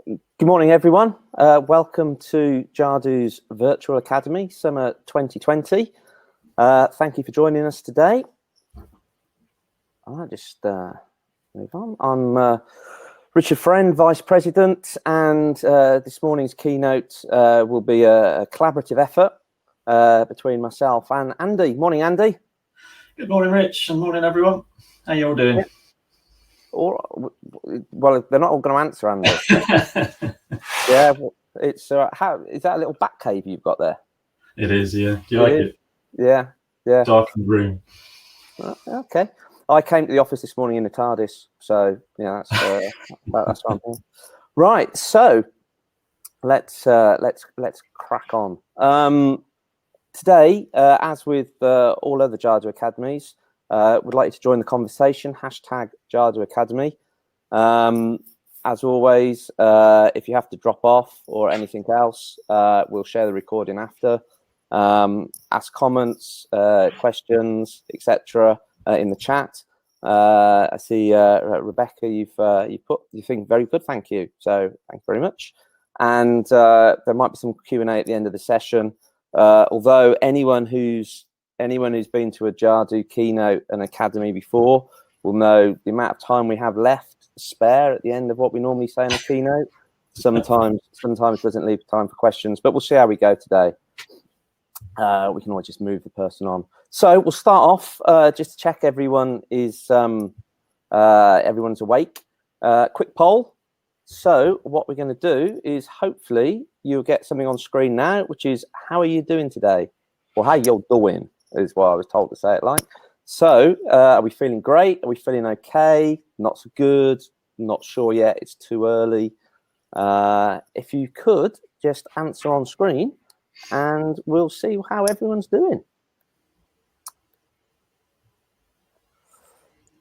Good morning, everyone. Welcome to Jadu's Virtual Academy, Summer 2020. Thank you for joining us today. I'll just move on. I'm Richard Friend, Vice President, and this morning's keynote will be a collaborative effort between myself and Andy. Morning, Andy. Good morning, Rich, and morning, everyone. How you all doing? Yeah. Well, they're not all going to answer, Andy. Yeah, it's how is that a little bat cave you've got there? It is, yeah. Do you like it? Yeah. Darkened room. Okay. I came to the office this morning in the TARDIS, so yeah, that's what I'm doing. Right, so let's crack on. Today, as with all other Jadu academies, would like you to join the conversation. # Jadu Academy. As always, if you have to drop off or anything else, we'll share the recording after. Ask comments, questions, etc. In the chat. I see Rebecca, you've put your thing very good, thank you. So thanks very much. And there might be some Q&A at the end of the session. Although anyone who's been to a Jadu keynote and academy before will know the amount of time we have left spare at the end of what we normally say in a keynote. Sometimes doesn't leave time for questions, but we'll see how we go today. We can always just move the person on. So we'll start off just to check everyone is everyone's awake. Quick poll. So what we're going to do is hopefully you'll get something on screen now, which is how are you doing today, or how you're doing is what I was told to say it like. So are we feeling great? Are we feeling okay? Not so good? Not sure yet. It's too early. If you could just answer on screen, and we'll see how everyone's doing.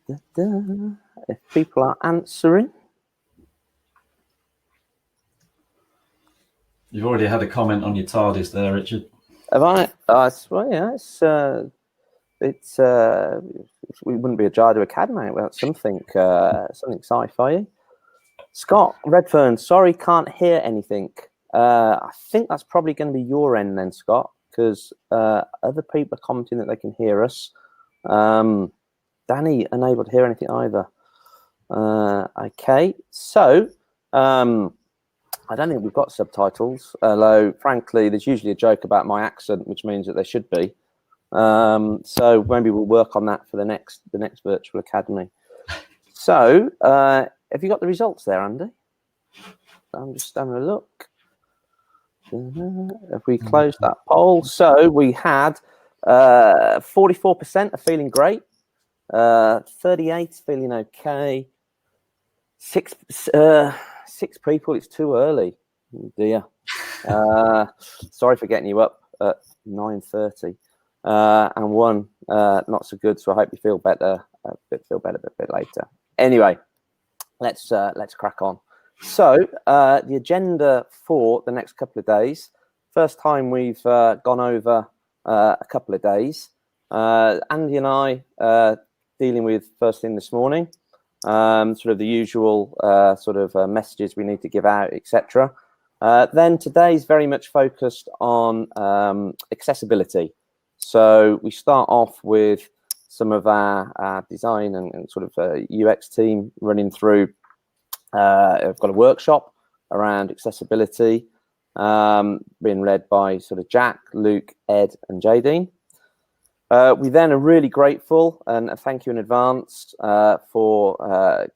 If people are answering. You've already had a comment on your TARDIS there, Richard. Have I? Well, yeah, it's we wouldn't be a Jadu Academy without something sci-fi. Scott Redfern, sorry, can't hear anything. I think that's probably going to be your end then, Scott, because other people are commenting that they can hear us. Danny, unable to hear anything either. Okay, so I don't think we've got subtitles, although frankly there's usually a joke about my accent, which means that there should be. So maybe we'll work on that for the next virtual academy. So have you got the results there, Andy? I'm just having a look. If we close that poll, so we had 44% are feeling great, 38 feeling okay, six people, it's too early. Oh dear. Sorry for getting you up at 9:30. And one not so good, so I hope you feel better a bit later. Anyway, let's crack on. So the agenda for the next couple of days. First time we've gone over a couple of days. Andy and I dealing with first thing this morning, sort of the usual messages we need to give out, etc. Then today's very much focused on accessibility. So we start off with some of our design and sort of UX team running through. I've got a workshop around accessibility, being led by sort of Jack, Luke, Ed, and Jadu. We then are really grateful and thank you in advance for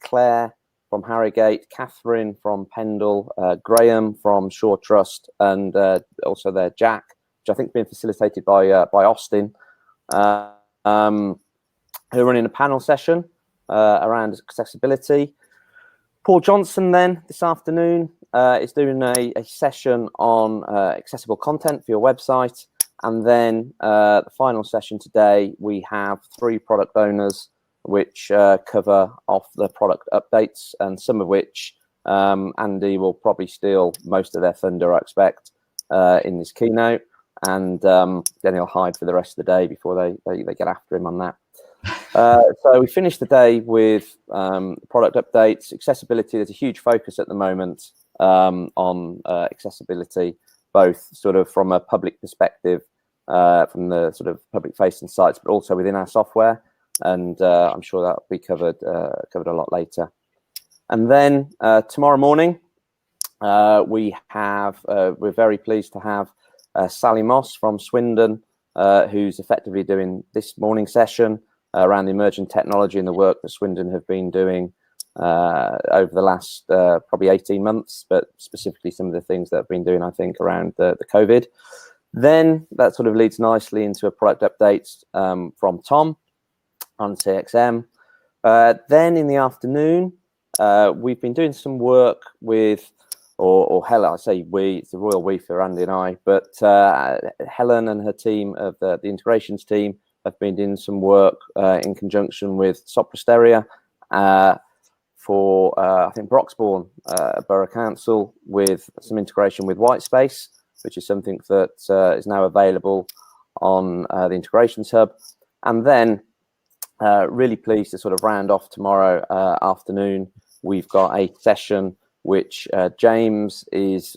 Claire from Harrogate, Catherine from Pendle, Graham from Shore Trust, and also there Jack, which I think is being facilitated by Austin, who are running a panel session around accessibility. Paul Johnson then this afternoon is doing a session on accessible content for your website. And then the final session today, we have 3 product owners which cover off the product updates, and some of which Andy will probably steal most of their thunder, I expect, in this keynote. And then he'll hide for the rest of the day before they get after him on that. So we finished the day with product updates, accessibility. There's a huge focus at the moment on accessibility, both sort of from a public perspective, from the sort of public-facing sites, but also within our software. And I'm sure that will be covered a lot later. And then tomorrow morning, we're very pleased to have Sally Moss from Swindon, who's effectively doing this morning session around the emerging technology and the work that Swindon have been doing over the last probably 18 months, but specifically some of the things that I've been doing, I think, around the COVID. Then that sort of leads nicely into a product update from Tom on CXM. Then in the afternoon, we've been doing some work with, or Helen, I say we, it's the royal we for Andy and I, but Helen and her team of the integrations team have been doing some work in conjunction with Soprasteria for, I think, Broxbourne Borough Council, with some integration with WhiteSpace, which is something that is now available on the Integrations Hub. And then really pleased to sort of round off tomorrow afternoon. We've got a session which James is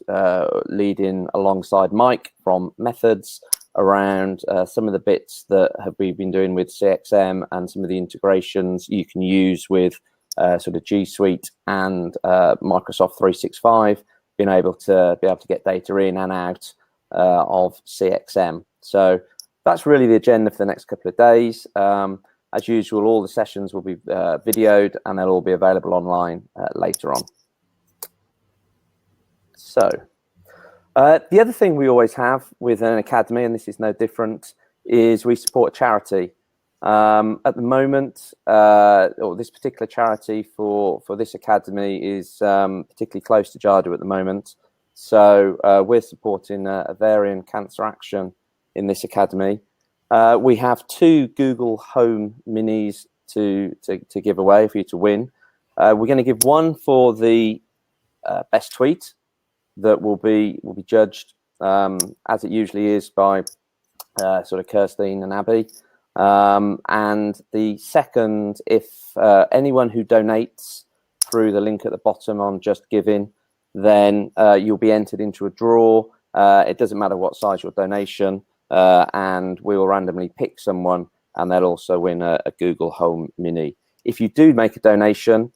leading alongside Mike from Methods around some of the bits that we've been doing with CXM and some of the integrations you can use with sort of G Suite and Microsoft 365, being able to get data in and out of CXM. So that's really the agenda for the next couple of days. As usual, all the sessions will be videoed and they'll all be available online later on. So the other thing we always have with an academy, and this is no different, is we support a charity. At the moment, or this particular charity for this academy is particularly close to Jadu at the moment. So we're supporting ovarian cancer action in this academy. We have 2 Google Home Minis to give away for you to win. We're going to give one for the best tweet that will be judged as it usually is by sort of Kirstine and Abby. And the second, if anyone who donates through the link at the bottom on Just Giving, then you'll be entered into a draw. It doesn't matter what size your donation, and we will randomly pick someone, and they'll also win a Google Home Mini. If you do make a donation,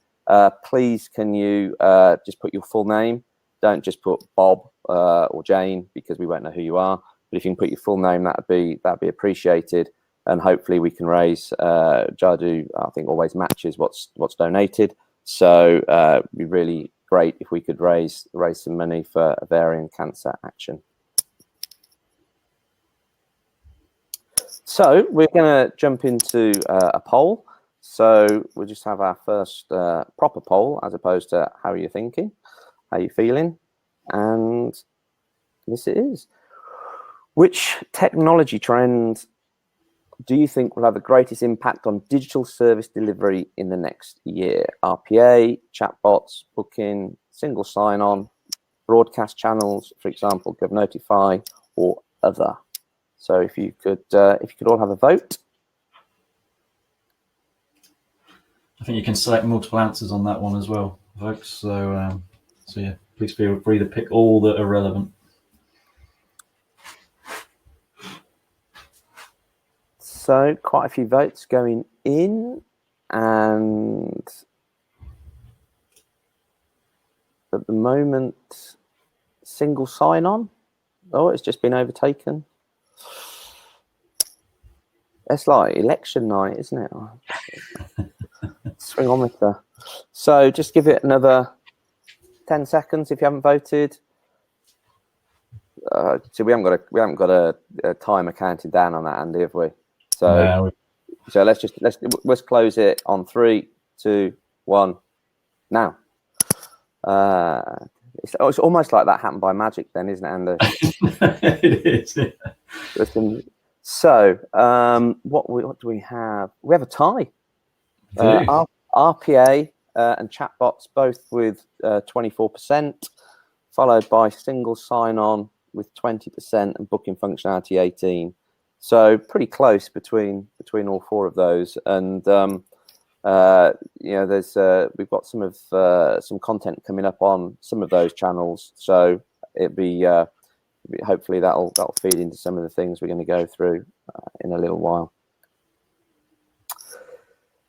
please can you just put your full name? Don't just put Bob or Jane, because we won't know who you are. But if you can put your full name, that'd be appreciated. And hopefully we can raise, Jadu, I think, always matches what's donated. So it'd be really great if we could raise some money for ovarian cancer action. So we're going to jump into a poll. So we'll just have our first proper poll, as opposed to how are you thinking, how are you feeling, and this it is. Which technology trend do you think will have the greatest impact on digital service delivery in the next year? RPA, chatbots, booking, single sign-on, broadcast channels, for example, GovNotify, or other? So if you could all have a vote. I think you can select multiple answers on that one as well, folks. So yeah, please feel free to pick all that are relevant. So quite a few votes going in, and at the moment, single sign-on. Oh, it's just been overtaken. It's like election night, isn't it? Swingometer. So just give it another 10 seconds if you haven't voted. So we haven't got a timer counting down on that, Andy, have we? So, no. So let's close it on 3, 2, 1. Now. It's almost like that happened by magic, then, isn't it, Andy? It is. Yeah. So what do we have? We have a tie. RPA and chatbots both with 24%, followed by single sign-on with 20% and booking functionality 18%. So pretty close between all 4 of those. And There's we've got some content coming up on some of those channels, so it'd be hopefully that'll feed into some of the things we're going to go through in a little while.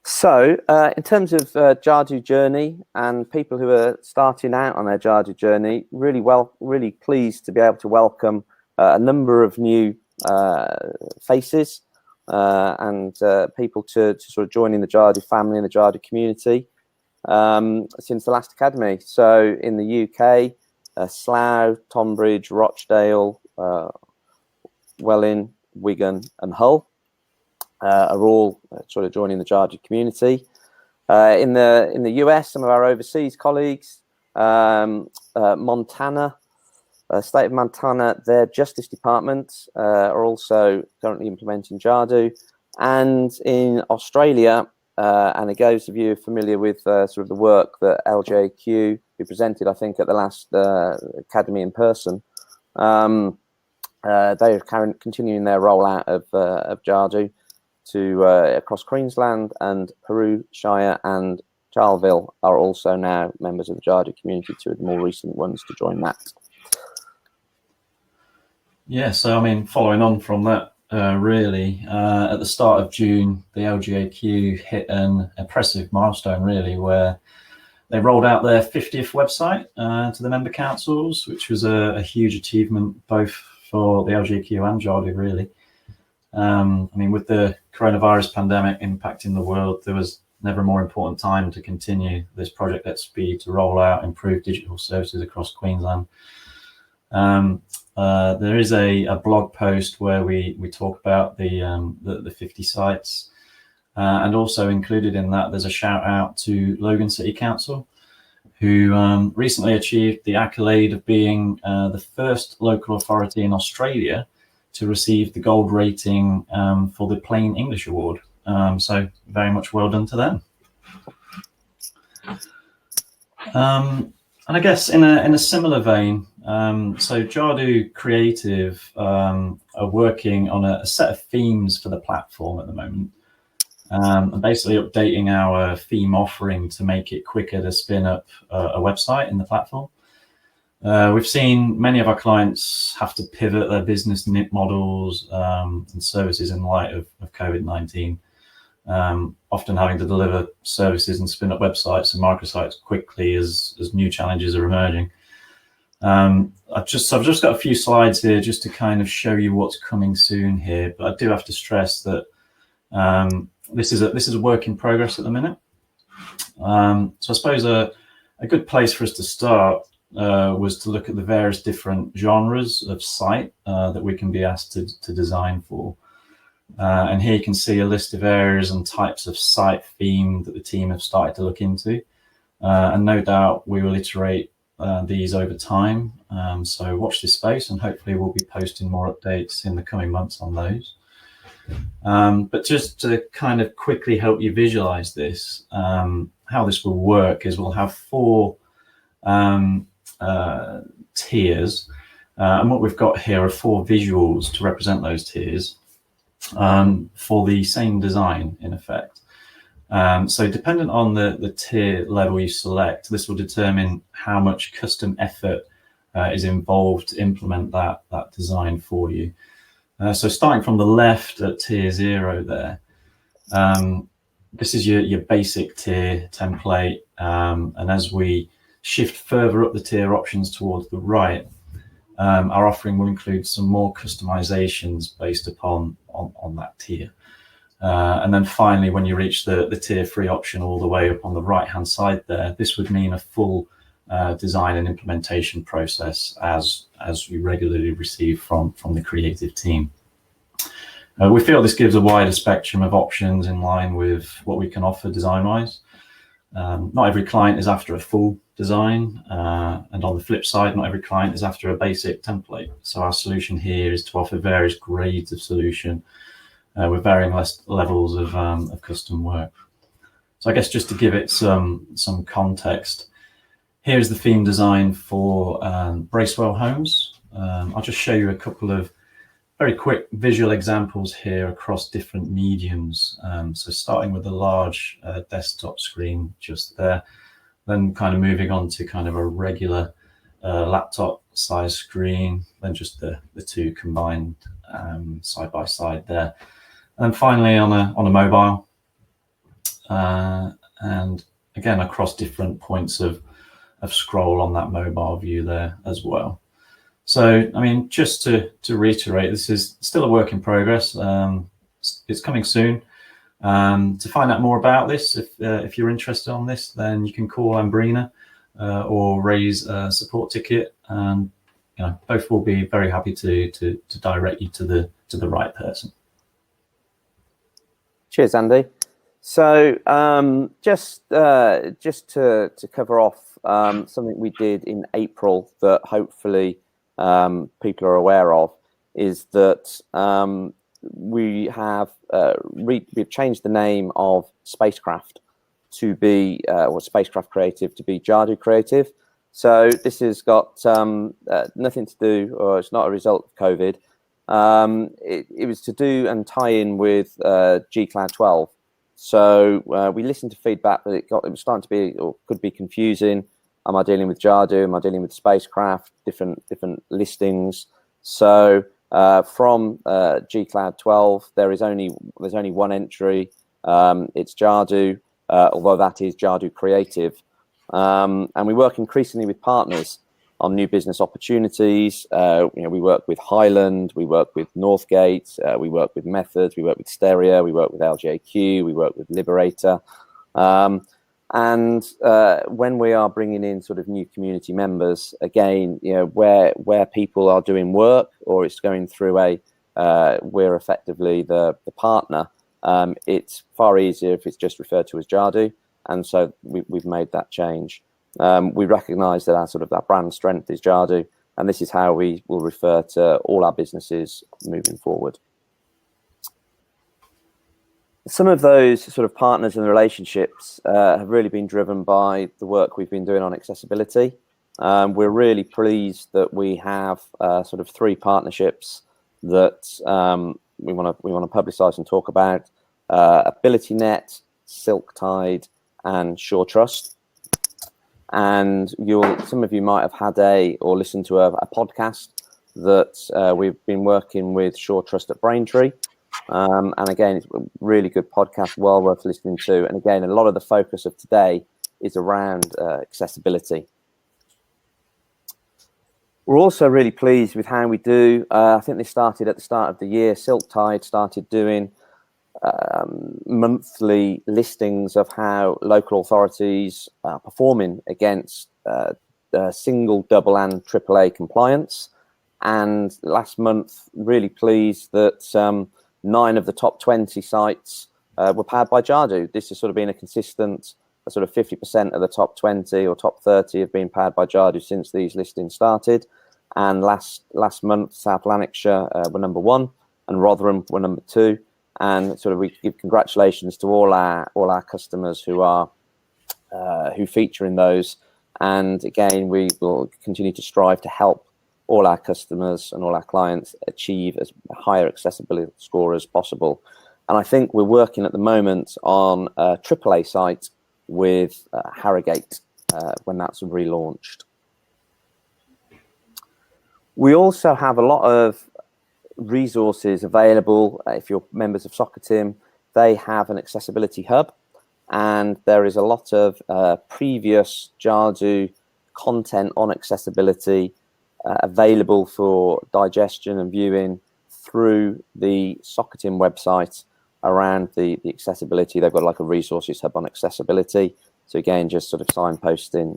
So in terms of Jadu journey and people who are starting out on their Jadu journey, really pleased to be able to welcome a number of new faces and people to sort of joining the Jadu family and the Jadu community since the last academy. So in the UK, Slough, Tonbridge, Rochdale, Welling, Wigan and Hull are all sort of joining the Jadu community. In the US, some of our overseas colleagues, Montana, state of Montana, their Justice Department are also currently implementing Jadu. And in Australia, and those of you familiar with sort of the work that LJQ, who presented, I think, at the last academy in person, they are continuing their rollout of Jadu to across Queensland, and Peru, Shire and Charleville are also now members of the Jadu community, two of the more recent ones to join that. Yeah, so I mean, following on from that, really, at the start of June, the LGAQ hit an impressive milestone, really, where they rolled out their 50th website to the member councils, which was a huge achievement, both for the LGAQ and Jadu, really. I mean, with the coronavirus pandemic impacting the world, there was never a more important time to continue this project at speed to roll out improved digital services across Queensland. There is a blog post where we talk about the 50 sites, and also included in that there's a shout out to Logan City Council, who recently achieved the accolade of being the first local authority in Australia to receive the gold rating for the Plain English Award. So very much well done to them. And I guess in a similar vein, so Jadu Creative are working on a set of themes for the platform at the moment, and basically updating our theme offering to make it quicker to spin up a website in the platform. We've seen many of our clients have to pivot their business models and services in light of COVID-19, often having to deliver services and spin up websites and microsites quickly as new challenges are emerging. I've just got a few slides here just to kind of show you what's coming soon here, but I do have to stress that this is a work in progress at the minute. So I suppose a good place for us to start was to look at the various different genres of site that we can be asked to design for. And here you can see a list of areas and types of site theme that the team have started to look into. And no doubt we will iterate these over time. So watch this space, and hopefully we'll be posting more updates in the coming months on those. But just to kind of quickly help you visualize this, how this will work is we'll have four tiers, and what we've got here are four visuals to represent those tiers for the same design, in effect. So dependent on the tier level you select, this will determine how much custom effort is involved to implement that design for you. So starting from the left at tier 0 there, this is your basic tier template, and as we shift further up the tier options towards the right, our offering will include some more customizations based upon that tier. And then finally, when you reach the tier 3 option all the way up on the right hand side there, this would mean a full design and implementation process as we regularly receive from the creative team. We feel this gives a wider spectrum of options in line with what we can offer design-wise. Not every client is after a full design, and on the flip side, not every client is after a basic template. So our solution here is to offer various grades of solution with varying levels of custom work. So I guess just to give it some context, here's the theme design for Bracewell Homes. I'll just show you a couple of very quick visual examples here across different mediums. So starting with the large desktop screen just there, then kind of moving on to kind of a regular laptop size screen, then just the two combined side by side there. And then finally on a mobile, and again across different points of scroll on that mobile view there as well. So, I mean, just to reiterate, this is still a work in progress. It's coming soon. To find out more about this, if you're interested on this, then you can call Ambrina or raise a support ticket, and both will be very happy to direct you to the right person. Cheers, Andy. So just to cover off something we did in April that hopefully people are aware of is that we've changed the name of Spacecraft to be or Spacecraft Creative to be Jadu Creative. So this has got nothing to do, or it's not a result of COVID. It was to do and tie in with G-Cloud 12. So we listened to feedback that it was starting to be, or could be, confusing. Am I dealing with Jadu? Am I dealing with Spacecraft? Different listings. So from G-Cloud 12, there's only one entry. It's Jadu, although that is Jadu Creative. And we work increasingly with partners on new business opportunities. We work with Highland, we work with Northgate, we work with Methods, we work with Stereo, we work with LJQ, we work with Liberator. And when we are bringing in sort of new community members, again, where people are doing work, or it's going through we're effectively the partner, it's far easier if it's just referred to as Jadu. And so we've made that change. We recognize that our brand strength is Jadu, and this is how we will refer to all our businesses moving forward. Some of those sort of partners and relationships have really been driven by the work we've been doing on accessibility. We're really pleased that we have sort of 3 partnerships that we want to publicize and talk about: AbilityNet, SilkTide, and SureTrust. And some of you might have had or listened to a podcast that we've been working with SureTrust at Braintree. And again, it's a really good podcast, well worth listening to. And again, a lot of the focus of today is around accessibility. We're also really pleased with how we do. I think this started at the start of the year. SilkTide started doing monthly listings of how local authorities are performing against single, double, and AAA compliance. And last month, really pleased that 9 of the top 20 sites were powered by Jadu. This has sort of been a consistent, sort of 50% of the top 20 or top 30 have been powered by Jadu since these listings started. And last month, South Lanarkshire were number 1, and Rotherham were number 2. And sort of we give congratulations to all our customers who feature in those. And again, we will continue to strive to help all our customers and all our clients achieve as higher accessibility score as possible. And I think we're working at the moment on a AAA site with Harrogate when that's relaunched. We also have a lot of resources available. If you're members of Soccer Team, they have an accessibility hub, and there is a lot of previous Jadu content on accessibility available for digestion and viewing through the Soccer Team website around the accessibility. They've got like a resources hub on accessibility. So again, just sort of signposting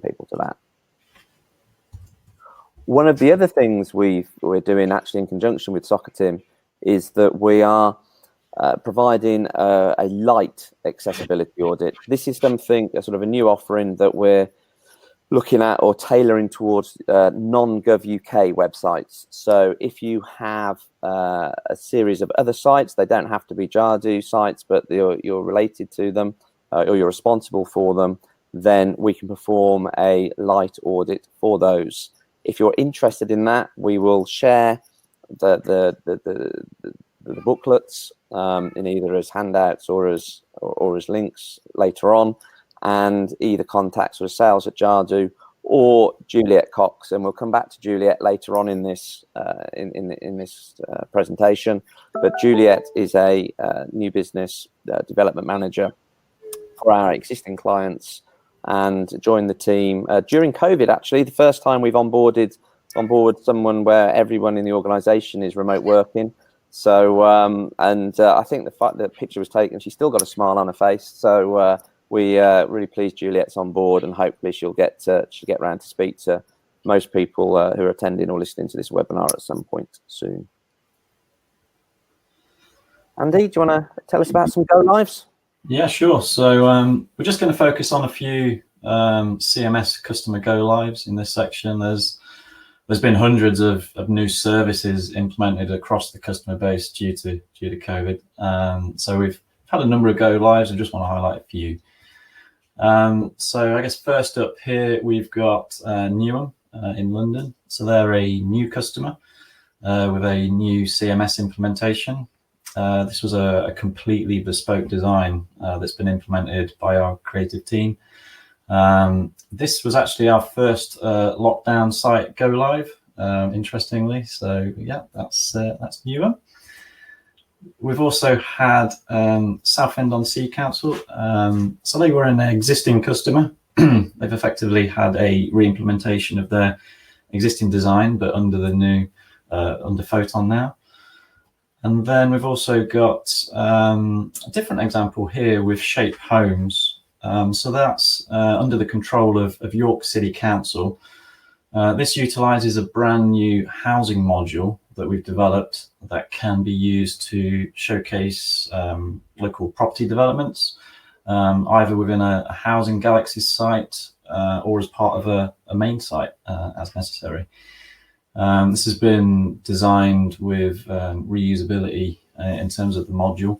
people to that. One of the other things we're doing actually in conjunction with Soccer Team is that we are providing a light accessibility audit. This is something, a sort of a new offering that we're looking at or tailoring towards non-Gov UK websites. So if you have a series of other sites, they don't have to be Jadu sites, but you're related to them or you're responsible for them, then we can perform a light audit for those. If you're interested in that, we will share the booklets in either as handouts or as links later on, and either contacts or sales at Jadu or Juliet Cox, and we'll come back to Juliet later on in this presentation. But Juliet is a new business development manager for our existing clients, and joined the team during COVID. Actually, the first time we've on board someone where everyone in the organisation is remote working. So I think the fact that the picture was taken, she's still got a smile on her face. So we really pleased Juliet's on board, and hopefully she'll get around to speak to most people who are attending or listening to this webinar at some point soon. Andy, do you want to tell us about some go lives? Yeah, sure. So we're just going to focus on a few CMS customer go lives in this section. There's been hundreds of new services implemented across the customer base due to COVID. So we've had a number of go lives. I just want to highlight a few. So I guess first up here, we've got Newham in London. So they're a new customer with a new CMS implementation. This was a completely bespoke design that's been implemented by our creative team. This was actually our first lockdown site go live, interestingly. So yeah, that's Newham. We've also had Southend-on-Sea Council. So they were an existing customer. They've effectively had a re-implementation of their existing design, but under the new under Photon now. And then we've also got a different example here with Shape Homes. So that's under the control of York City Council. This utilises a brand new housing module that we've developed that can be used to showcase local property developments, either within a Housing Galaxy site or as part of a main site as necessary. This has been designed with reusability in terms of the module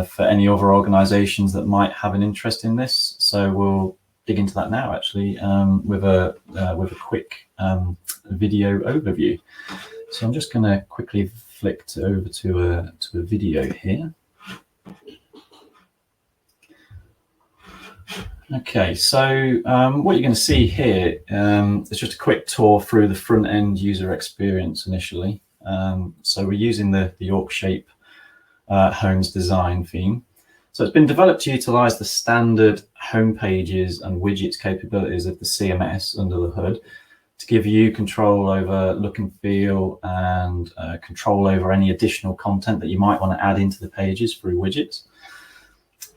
for any other organisations that might have an interest in this. So we'll dig into that now, actually, with a quick video overview. So I'm just going to quickly flick over to a video here. Okay, so what you're going to see here is just a quick tour through the front-end user experience initially. So we're using the York Shape Homes design theme. So it's been developed to utilize the standard home pages and widgets capabilities of the CMS under the hood to give you control over look and feel and control over any additional content that you might want to add into the pages through widgets.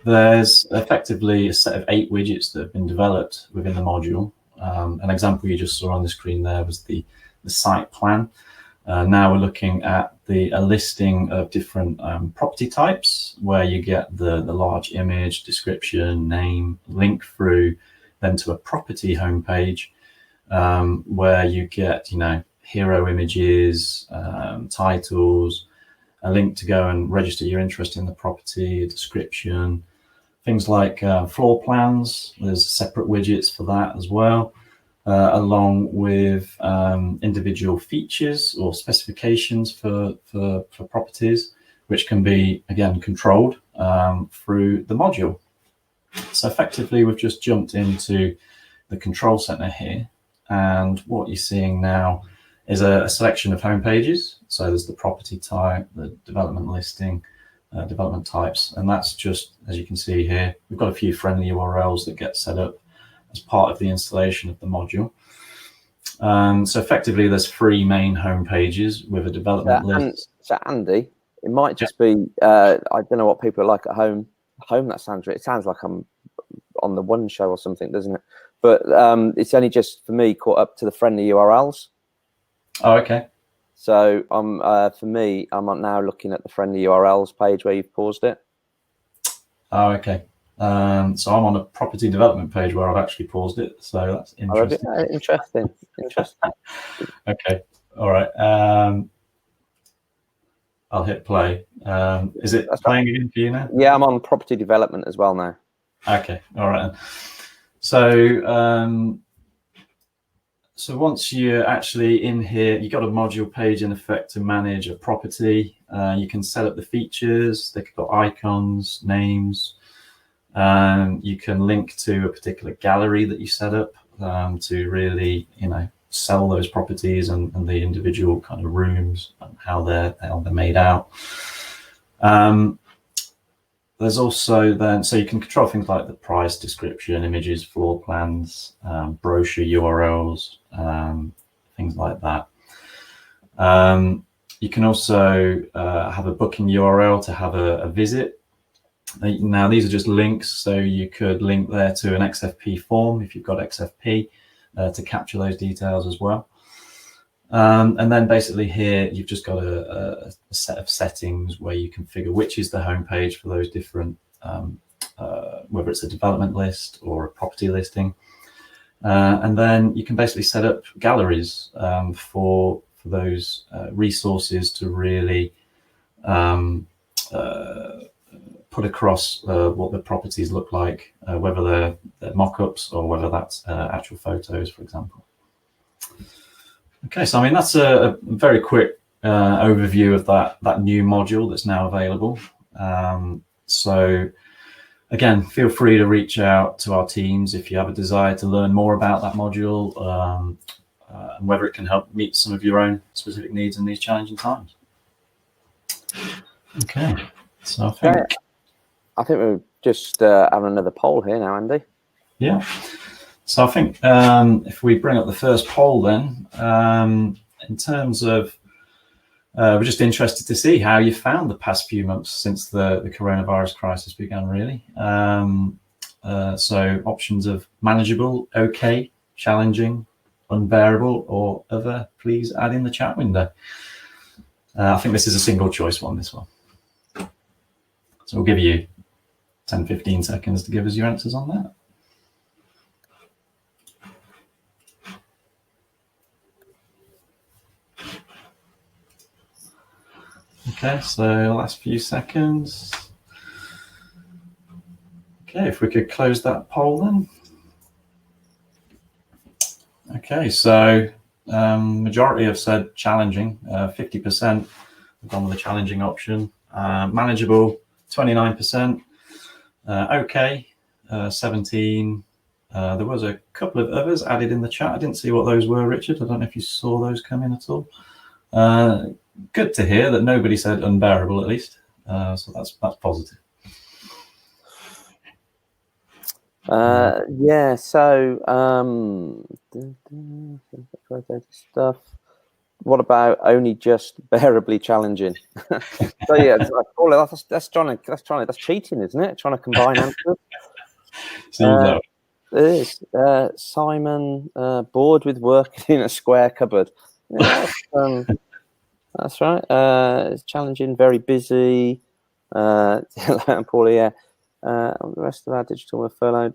There's effectively a set of 8 widgets that have been developed within the module. An example you just saw on the screen there was the site plan. Now we're looking at a listing of different property types where you get the large image, description, name, link through then to a property homepage where you get, hero images, titles, a link to go and register your interest in the property, a description, things like floor plans. There's separate widgets for that as well, along with individual features or specifications for properties, which can be, again, controlled through the module. So effectively, we've just jumped into the control center here. And what you're seeing now is a selection of home pages. So there's the property type, the development listing, development types. And that's just, as you can see here, we've got a few friendly URLs that get set up as part of the installation of the module. So effectively, there's 3 main home pages with a development list. So Andy, it might just be, I don't know what people are like at home. That sounds, it sounds like I'm on the One Show or something, doesn't it? But it's only just, for me, caught up to the friendly URLs. Oh, okay. So for me, I'm now looking at the friendly URLs page where you've paused it. Oh, okay. So I'm on a property development page where I've actually paused it. So that's interesting. Interesting. Okay. All right. I'll hit play. Is it playing again for you now? Yeah, I'm on property development as well now. Okay. All right. So So once you're actually in here, you've got a module page in effect to manage a property. You can set up the features. They've got icons, names. You can link to a particular gallery that you set up to really, sell those properties and the individual kind of rooms and how they're made out. There's also then, so you can control things like the price, description, images, floor plans, brochure URLs, things like that. You can also have a booking URL to have a visit. Now, these are just links, so you could link there to an XFP form if you've got XFP to capture those details as well. And then basically here, you've just got a set of settings where you configure which is the homepage for those different, whether it's a development list or a property listing. And then you can basically set up galleries for those resources to really put across what the properties look like, whether they're mock-ups or whether that's actual photos, for example. Okay, so I mean, that's a very quick overview of that new module that's now available. So again, feel free to reach out to our teams if you have a desire to learn more about that module and whether it can help meet some of your own specific needs in these challenging times. Okay, so I think we're just having another poll here now, Andy. Yeah. So I think if we bring up the first poll then, in terms of, we're just interested to see how you found the past few months since the coronavirus crisis began, really. So options of manageable, okay, challenging, unbearable, or other, please add in the chat window. I think this is a single choice one, this one. So we'll give you 10, 15 seconds to give us your answers on that. Okay, so last few seconds. Okay, if we could close that poll then. Okay, so majority have said challenging, 50% have gone with the challenging option. Manageable, 29%. Okay, 17. There was a couple of others added in the chat. I didn't see what those were, Richard. I don't know if you saw those come in at all. Good to hear that nobody said unbearable, at least. So that's positive. Yeah, so stuff. What about only just bearably challenging? So yeah, that's cheating, isn't it? Trying to combine answers. It is. Simon, bored with working in a square cupboard. Yeah, that's right. It's challenging, very busy. Paul, yeah. The rest of our digital were furloughed.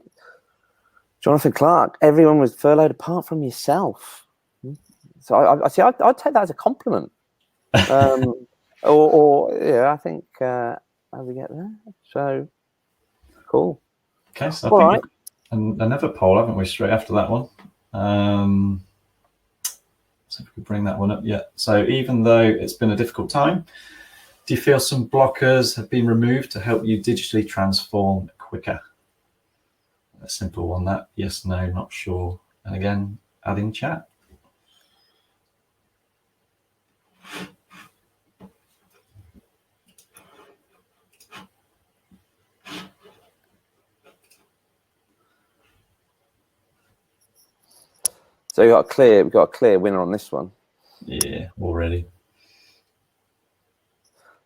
Jonathan Clark, everyone was furloughed apart from yourself. So I'd take that as a compliment. Or yeah, I think how we get there. So cool. Okay, so I think another poll, haven't we, straight after that one? So if we could bring that one up, yeah. So even though it's been a difficult time, do you feel some blockers have been removed to help you digitally transform quicker? A simple one, that. Yes, no, not sure. And again, add in chat. So we've got a clear winner on this one. Yeah, already.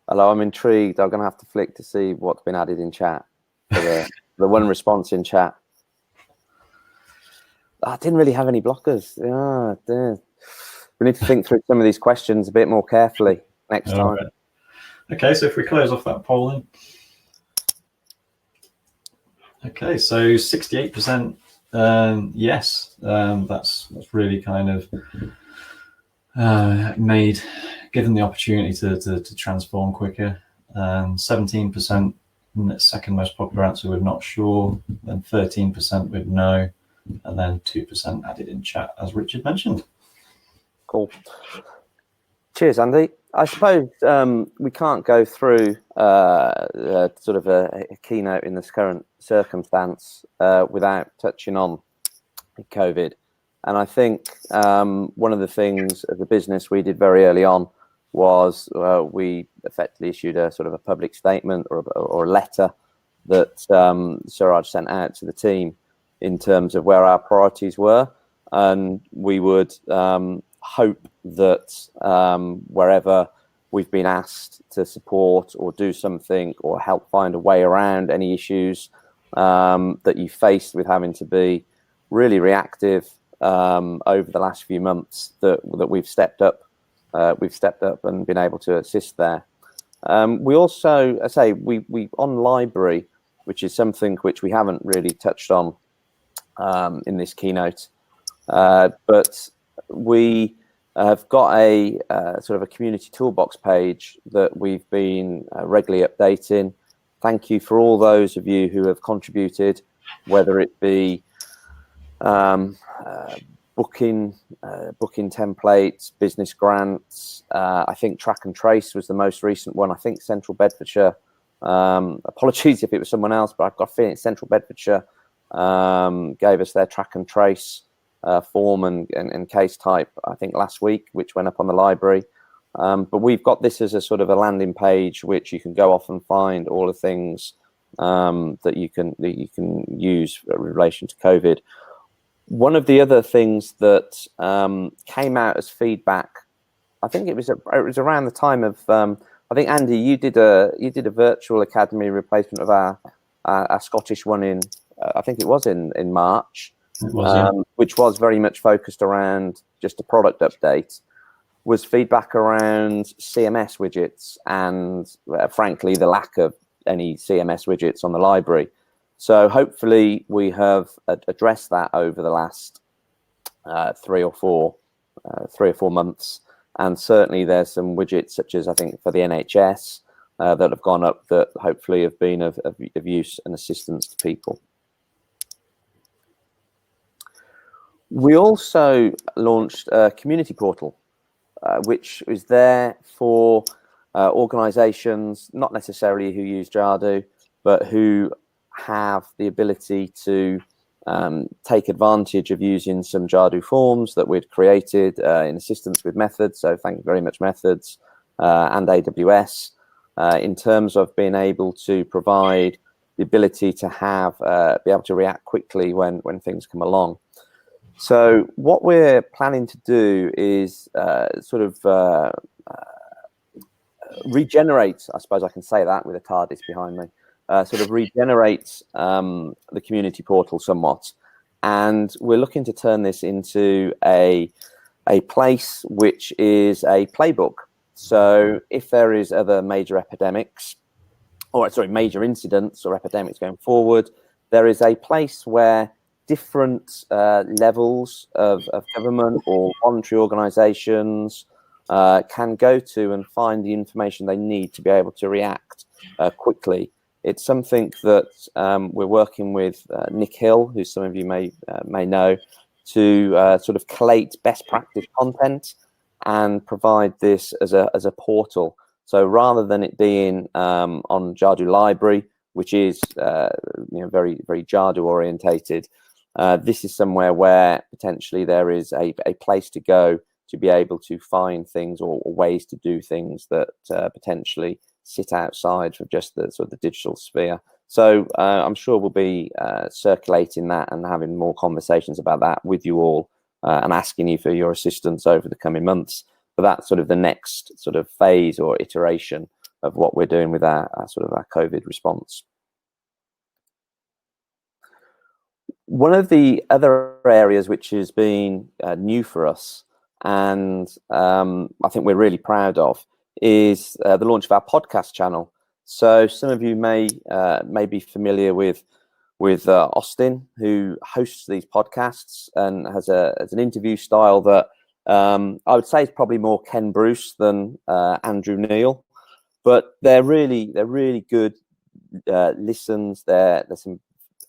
Although I'm intrigued, I'm going to have to flick to see what's been added in chat for the one response in chat. I didn't really have any blockers. Yeah, we need to think through some of these questions a bit more carefully next time. Right. Okay, so if we close off that poll then. Okay, so 68% yes, that's really kind of given the opportunity to transform quicker. 17%, second most popular answer with not sure, then 13% with no, and then 2% added in chat, as Richard mentioned. Cool. Cheers, Andy. I suppose we can't go through sort of a keynote in this current circumstance without touching on COVID. And I think one of the things as a business we did very early on was we effectively issued a sort of a public statement or a letter that Suraj sent out to the team in terms of where our priorities were. And we would hope that wherever we've been asked to support or do something or help find a way around any issues that you faced with having to be really reactive over the last few months, that we've stepped up and been able to assist there. We also, I say, we on library, which is something which we haven't really touched on in this keynote, but we have got a sort of a community toolbox page that we've been regularly updating. Thank you for all those of you who have contributed, whether it be booking templates, business grants. I think track and trace was the most recent one. I think Central Bedfordshire. Apologies if it was someone else, but I've got a feeling Central Bedfordshire gave us their track and trace form and case type, I think last week, which went up on the library. But we've got this as a sort of a landing page which you can go off and find all the things that you can use in relation to COVID. One of the other things that came out as feedback, I think it was around the time of I think Andy, you did a virtual academy replacement of our Scottish one in I think it was in March. It was, yeah. Which was very much focused around just a product update, was feedback around CMS widgets and frankly the lack of any CMS widgets on the library. So hopefully we have addressed that over the last 3 or 4 months, and certainly there's some widgets such as I think for the NHS that have gone up that hopefully have been of use and assistance to people. We also launched a community portal, which is there for organizations, not necessarily who use Jadu, but who have the ability to take advantage of using some Jadu forms that we'd created in assistance with Methods. So thank you very much, Methods and AWS, in terms of being able to provide the ability to have be able to react quickly when things come along. So what we're planning to do is sort of regenerate, I suppose I can say that with a TARDIS behind me, sort of regenerate the community portal somewhat. And we're looking to turn this into a place which is a playbook. So if there is other major epidemics, or sorry, major incidents or epidemics going forward, there is a place where different levels of government or voluntary organizations can go to and find the information they need to be able to react quickly. It's something that we're working with Nick Hill, who some of you may know, to sort of collate best practice content and provide this as a portal. So rather than it being on Jadu Library, which is very, very Jadu orientated, this is somewhere where potentially there is a place to go to be able to find things or ways to do things that potentially sit outside of just the sort of the digital sphere. So I'm sure we'll be circulating that and having more conversations about that with you all and asking you for your assistance over the coming months. But that's sort of the next sort of phase or iteration of what we're doing with our sort of our COVID response. One of the other areas which has been new for us, and I think we're really proud of, is the launch of our podcast channel. So some of you may be familiar with Austin, who hosts these podcasts and has an interview style that I would say is probably more Ken Bruce than Andrew Neil, but they're really good listens. There's some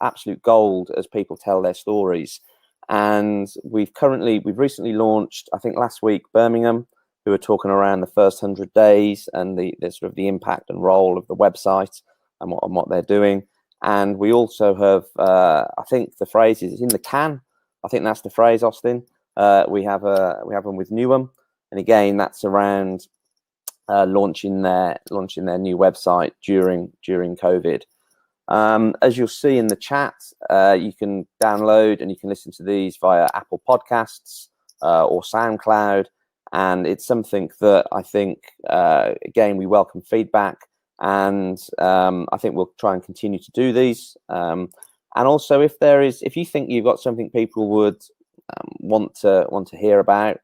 absolute gold as people tell their stories. And we've recently launched, I think last week, Birmingham, who are talking around the first 100 days and the sort of the impact and role of the website and what they're doing. And we also have, I think the phrase is in the can. I think that's the phrase, Austin. We have one with Newham, and again, that's around launching their new website during COVID. As you'll see in the chat, you can download and you can listen to these via Apple Podcasts or SoundCloud, and it's something that I think, again, we welcome feedback, and I think we'll try and continue to do these. And also, if you think you've got something people would want to hear about,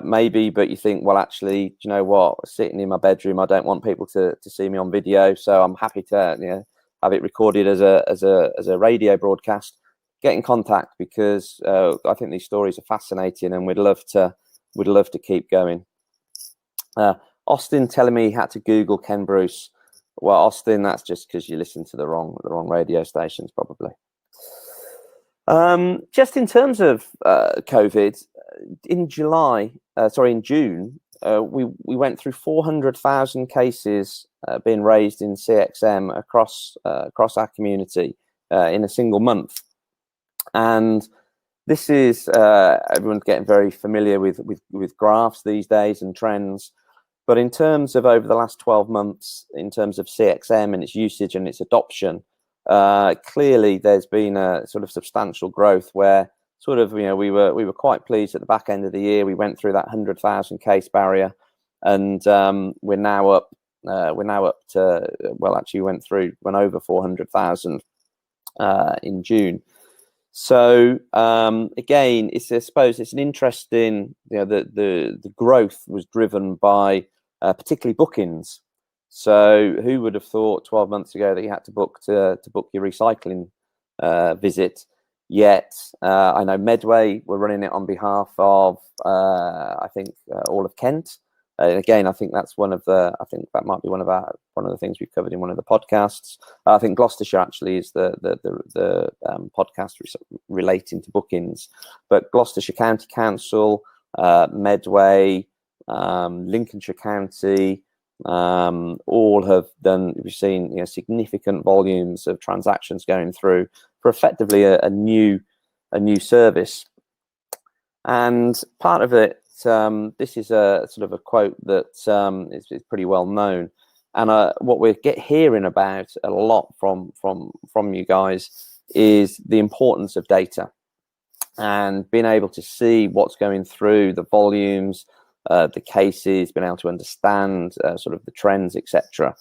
maybe, but you think, well, actually, do you know what? Sitting in my bedroom, I don't want people to see me on video, so I'm happy to have it recorded as a radio broadcast. Get in contact, because I think these stories are fascinating, and we'd love to keep going. Austin telling me he had to Google Ken Bruce. Well, Austin, that's just because you listen to the wrong radio stations, probably. Just in terms of COVID, in June, we went through 400,000 cases being raised in CXM across our community in a single month, and this is everyone's getting very familiar with graphs these days and trends. But in terms of over the last 12 months, in terms of CXM and its usage and its adoption, clearly there's been a sort of substantial growth where sort of, we were quite pleased at the back end of the year. We went through that 100,000 case barrier, and we're now up to, well, actually went over 400,000 in June. So again, I suppose it's an interesting, the growth was driven by particularly bookings. So who would have thought 12 months ago that you had to book your recycling visit? Yet I know Medway were running it on behalf of I think all of Kent. And again, I think that's I think that might be one of the things we've covered in one of the podcasts. I think Gloucestershire actually is the podcast relating to bookings, but Gloucestershire County Council, Medway, Lincolnshire County, all have done. We've seen significant volumes of transactions going through for effectively a new service, and part of it. This is a sort of a quote that is pretty well known, and what we're hearing about a lot from you guys is the importance of data and being able to see what's going through the volumes, the cases, being able to understand sort of the trends, etc.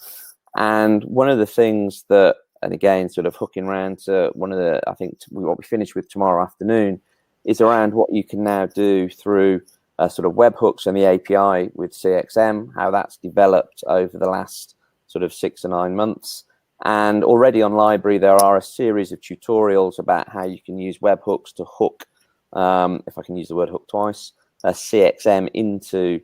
And one of the things that, and again, sort of hooking around to what we finish with tomorrow afternoon, is around what you can now do through sort of webhooks and the API with CXM, how that's developed over the last sort of 6 or 9 months. And already on Library, there are a series of tutorials about how you can use webhooks to hook, if I can use the word hook twice, CXM into,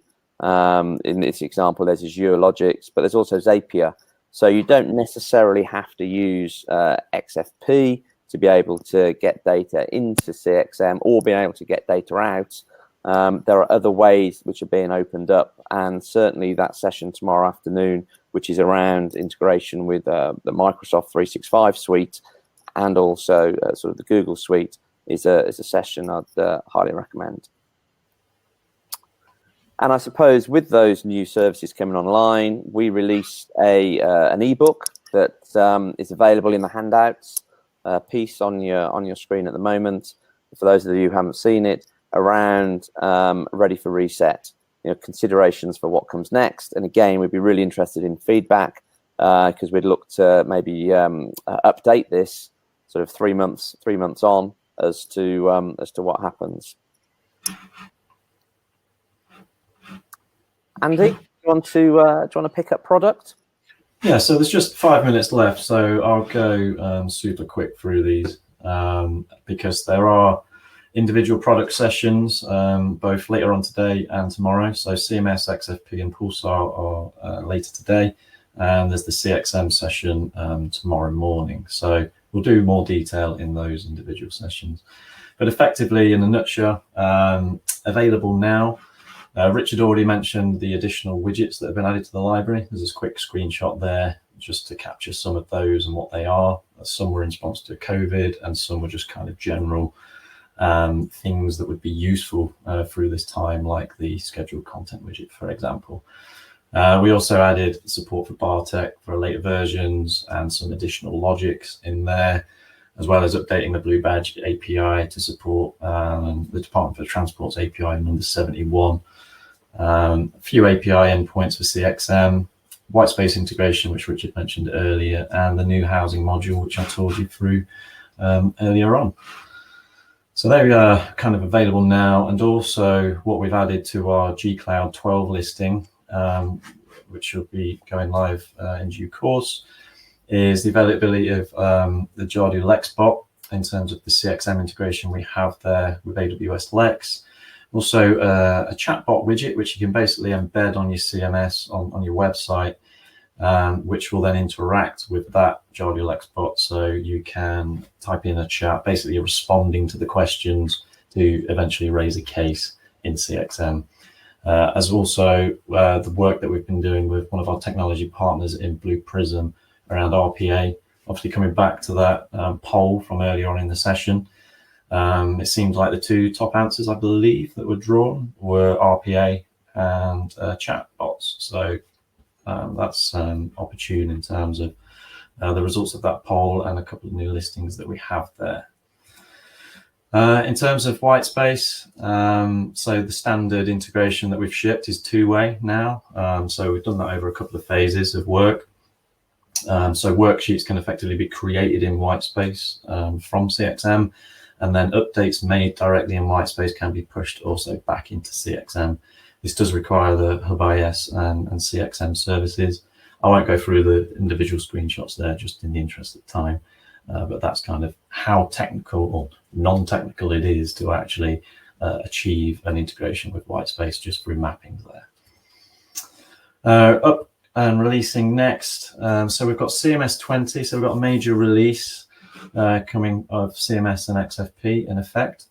in this example, there's Azure Logics, but there's also Zapier. So you don't necessarily have to use XFP to be able to get data into CXM or being able to get data out. There are other ways which are being opened up, and certainly that session tomorrow afternoon, which is around integration with the Microsoft 365 suite and also sort of the Google suite, is a session I'd highly recommend. And I suppose with those new services coming online, we released an ebook that is available in the handouts piece on your screen at the moment. For those of you who haven't seen it, around Ready for Reset, considerations for what comes next. And again, we'd be really interested in feedback because we'd look to maybe update this sort of 3 months on as to what happens. Andy, do you want to pick up product? Yeah, so there's just 5 minutes left, so I'll go super quick through these because there are individual product sessions both later on today and tomorrow. So CMS, XFP, and Pulsar are later today, and there's the CXM session tomorrow morning. So we'll do more detail in those individual sessions. But effectively, in a nutshell, available now. Richard already mentioned the additional widgets that have been added to the library. There's a quick screenshot there just to capture some of those and what they are. Some were in response to COVID, and some were just kind of general things that would be useful through this time, like the scheduled content widget, for example. We also added support for Bartek for later versions and some additional logics in there, as well as updating the Blue Badge API to support the Department for Transport's API number 71. A few API endpoints for CXM, WhiteSpace integration, which Richard mentioned earlier, and the new housing module, which I told you through earlier on. So they are kind of available now, and also what we've added to our G-Cloud 12 listing, which will be going live in due course, is the availability of the Jadu Lexbot in terms of the CXM integration we have there with AWS Lex. Also a chatbot widget, which you can basically embed on your CMS, on your website, which will then interact with that Jadu Lexbot. So you can type in a chat, basically responding to the questions to eventually raise a case in CXM. As also the work that we've been doing with one of our technology partners in Blue Prism around RPA, obviously coming back to that poll from earlier on in the session. It seems like the two top answers, I believe, that were drawn were RPA and chatbots. So that's opportune in terms of the results of that poll and a couple of new listings that we have there. In terms of WhiteSpace, so the standard integration that we've shipped is two-way now. So we've done that over a couple of phases of work. So worksheets can effectively be created in WhiteSpace from CXM, and then updates made directly in WhiteSpace can be pushed also back into CXM. This does require the HubIS and CXM services. I won't go through the individual screenshots there just in the interest of time, but that's kind of how technical or non-technical it is to actually achieve an integration with WhiteSpace just through mappings there. Up and releasing next. So we've got CMS 20, so we've got a major release coming of CMS and XFP in effect.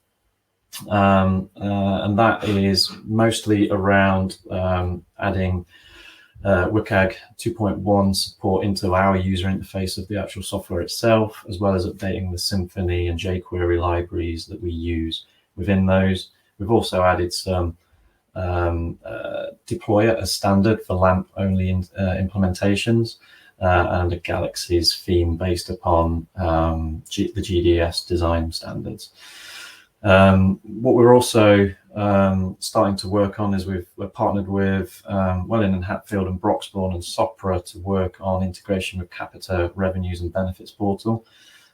And that is mostly around adding WCAG 2.1 support into our user interface of the actual software itself, as well as updating the Symfony and jQuery libraries that we use within those. We've also added some deployer as standard for LAMP-only implementations, and a Galaxy's theme based upon the GDS design standards. What we're also starting to work on is we're partnered with Welling and Hatfield and Broxbourne and Sopra to work on integration with Capita Revenues and Benefits Portal.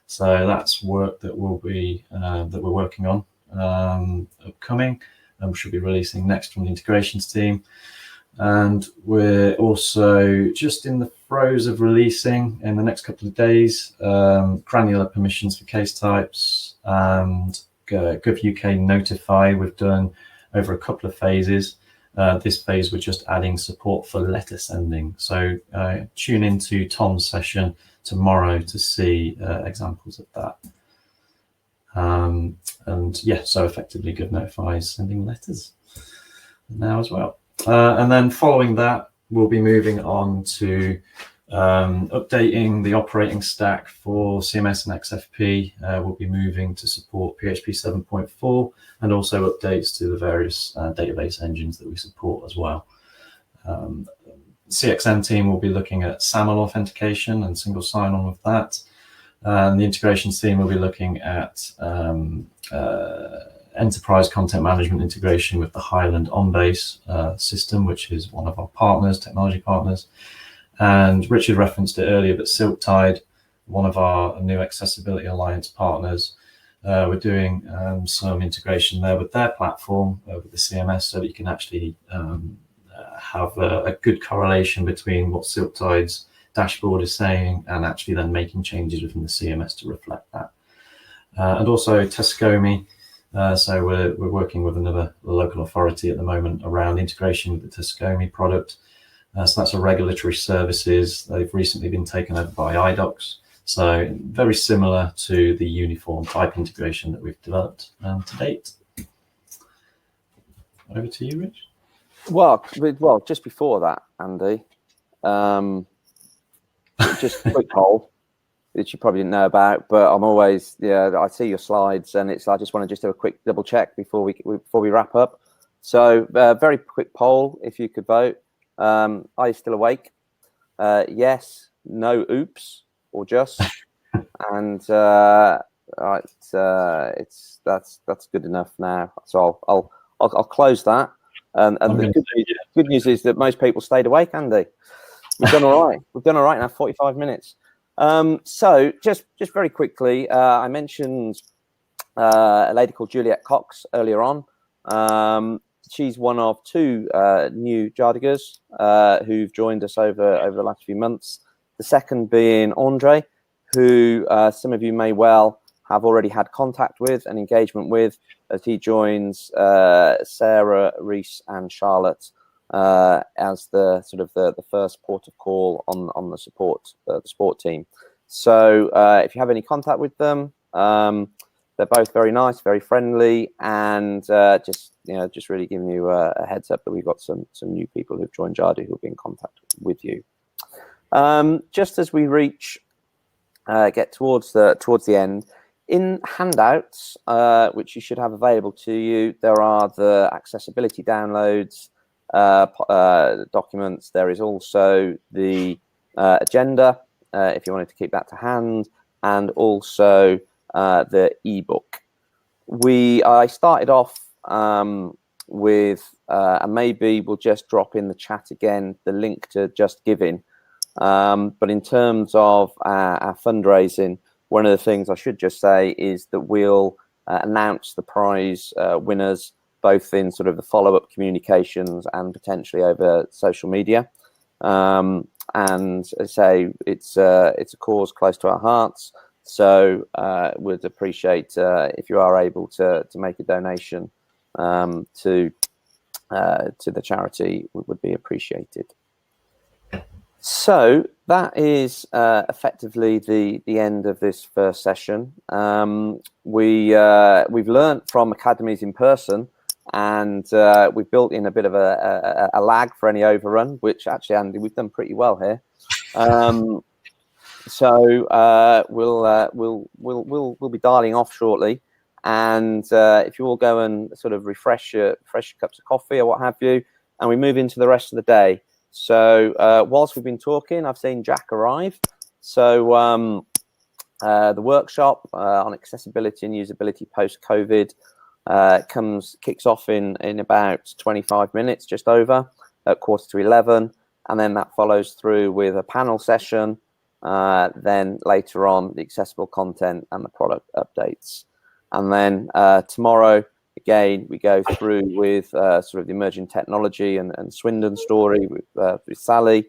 So that's work that we'll be that we're working on upcoming, and we should be releasing next from the integrations team. And we're also just in the throes of releasing in the next couple of days granular permissions for case types and GovUK Notify. We've done over a couple of phases. This phase we're just adding support for letter sending. So tune into Tom's session tomorrow to see examples of that. And yeah, so effectively GovNotify is sending letters now as well. And then following that, we'll be moving on to updating the operating stack for CMS and XFP. We'll be moving to support PHP 7.4 and also updates to the various database engines that we support as well. CXM team will be looking at SAML authentication and single sign-on with that. And the integrations team will be looking at enterprise content management integration with the Highland OnBase system, which is one of our partners, technology partners. And Richard referenced it earlier, but Silktide, one of our new Accessibility Alliance partners, we're doing some integration there with their platform, with the CMS, so that you can actually have a good correlation between what Silktide's dashboard is saying and actually then making changes within the CMS to reflect that. And also Tescomi. So we're working with another local authority at the moment around integration with the Tescomi product. So that's a regulatory services. They've recently been taken over by iDocs. So very similar to the uniform type integration that we've developed to date. Over to you, Rich. Well, just before that, Andy, just a quick poll that you probably didn't know about, but I'm always, I see your slides, and I just want to do a quick double check before we wrap up. So very quick poll, if you could vote. Are you still awake? Yes, no, oops, or just. And that's good enough now. So I'll close that. And the good news is that most people stayed awake, Andy. We've done all right. We've done all right now, 45 minutes. So just very quickly, I mentioned a lady called Juliet Cox earlier on. She's one of two new Jadigers who've joined us over the last few months. The second being Andre, who some of you may well have already had contact with and engagement with, as he joins Sarah, Reese, and Charlotte as the sort of the first port of call on the support team. So if you have any contact with them, they're both very nice, very friendly, and just really giving you a heads up that we've got some new people who've joined Jadu who'll be in contact with you. Just as we get towards the end, in handouts, which you should have available to you, there are the accessibility downloads, documents. There is also the agenda, if you wanted to keep that to hand, and also the ebook. I started off with, and maybe we'll just drop in the chat again, the link to Just Giving. But in terms of our fundraising, one of the things I should just say is that we'll announce the prize winners both in sort of the follow-up communications and potentially over social media. And as I say, it's a cause close to our hearts. So would appreciate if you are able to make a donation to the charity, would be appreciated. So that is effectively the end of this first session. We've learned from academies in person, and we've built in a bit of a lag for any overrun, which actually, Andy, we've done pretty well here. So we'll be dialing off shortly, and if you all go and sort of refresh your cups of coffee or what have you, and we move into the rest of the day. So whilst we've been talking, I've seen Jack arrive. So the workshop on accessibility and usability post-COVID kicks off in about 25 minutes, just over, at 11:15, and then that follows through with a panel session. Then later on, the accessible content and the product updates. And then tomorrow, again, we go through with sort of the emerging technology and Swindon story with Sally,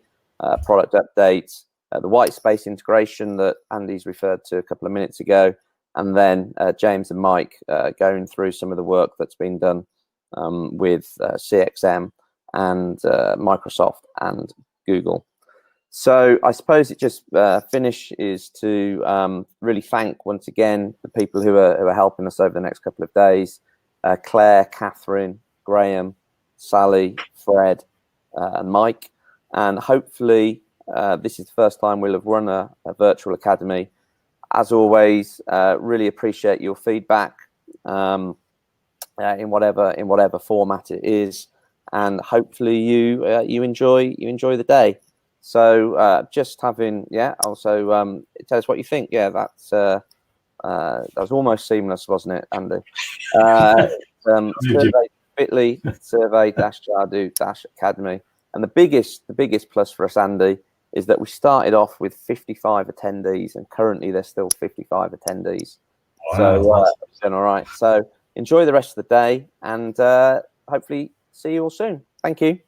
product updates, the WhiteSpace integration that Andy's referred to a couple of minutes ago, and then James and Mike going through some of the work that's been done with CXM and Microsoft and Google. So I suppose it just finish is to really thank once again the people who are helping us over the next couple of days. Claire, Catherine, Graham, Sally, Fred, and Mike. And hopefully this is the first time we'll have run a virtual academy. As always, really appreciate your feedback in whatever format it is, and hopefully you enjoy the day. So just having, also tell us what you think. Yeah, that was almost seamless, wasn't it, Andy? Bit.ly survey-jadu-academy. And the biggest plus for us, Andy, is that we started off with 55 attendees, and currently there's still 55 attendees. Wow, so it's done all right. So enjoy the rest of the day, and hopefully see you all soon. Thank you.